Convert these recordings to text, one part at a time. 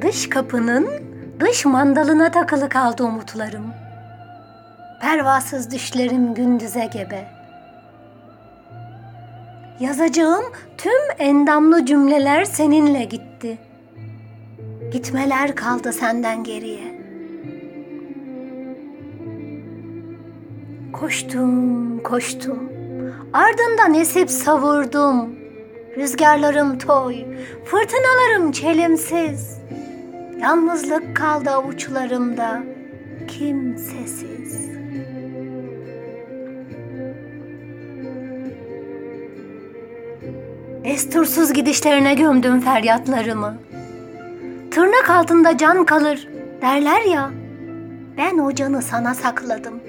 Dış kapının dış mandalına takılı kaldı umutlarım. Pervasız düşlerim gündüze gebe. Yazacağım tüm endamlı cümleler seninle gitti. Gitmeler kaldı senden geriye. Koştum, koştum. Ardından esip savurdum. Rüzgarlarım toy, fırtınalarım çelimsiz. Yalnızlık kaldı avuçlarımda, kimsesiz. Destursuz gidişlerine gömdüm feryatlarımı. Tırnak altında can kalır derler ya, ben o canı sana sakladım.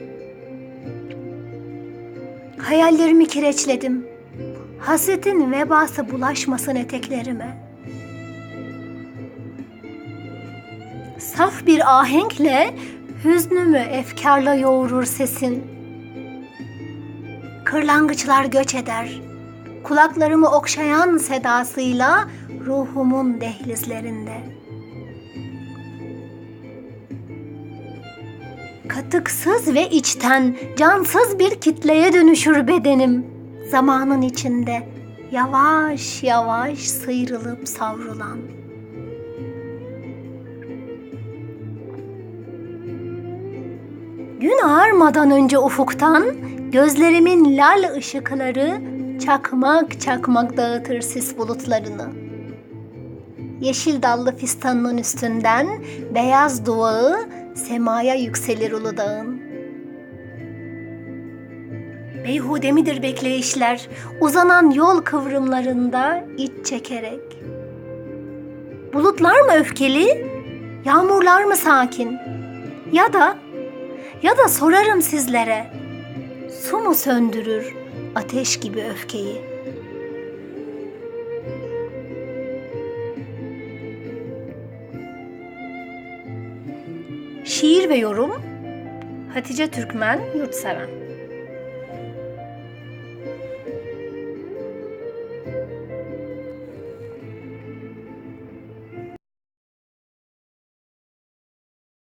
Hayallerimi kireçledim, hasretin vebası bulaşmasın eteklerime. Saf bir ahenkle hüznümü efkarla yoğurur sesin. Kırlangıçlar göç eder, kulaklarımı okşayan sedasıyla ruhumun dehlizlerinde. Katıksız ve içten, cansız bir kitleye dönüşür bedenim. Zamanın içinde yavaş yavaş sıyrılıp savrulan. Gün ağarmadan önce ufuktan gözlerimin lal ışıkları çakmak çakmak dağıtır sis bulutlarını. Yeşil dallı fistanının üstünden beyaz duvağı semaya yükselir Uludağ'ın. Beyhude midir bekleyişler, uzanan yol kıvrımlarında iç çekerek. Bulutlar mı öfkeli, yağmurlar mı sakin? Ya da sorarım sizlere, su mu söndürür ateş gibi öfkeyi? Şiir ve yorum Hatice Türkmen, Yurtseven.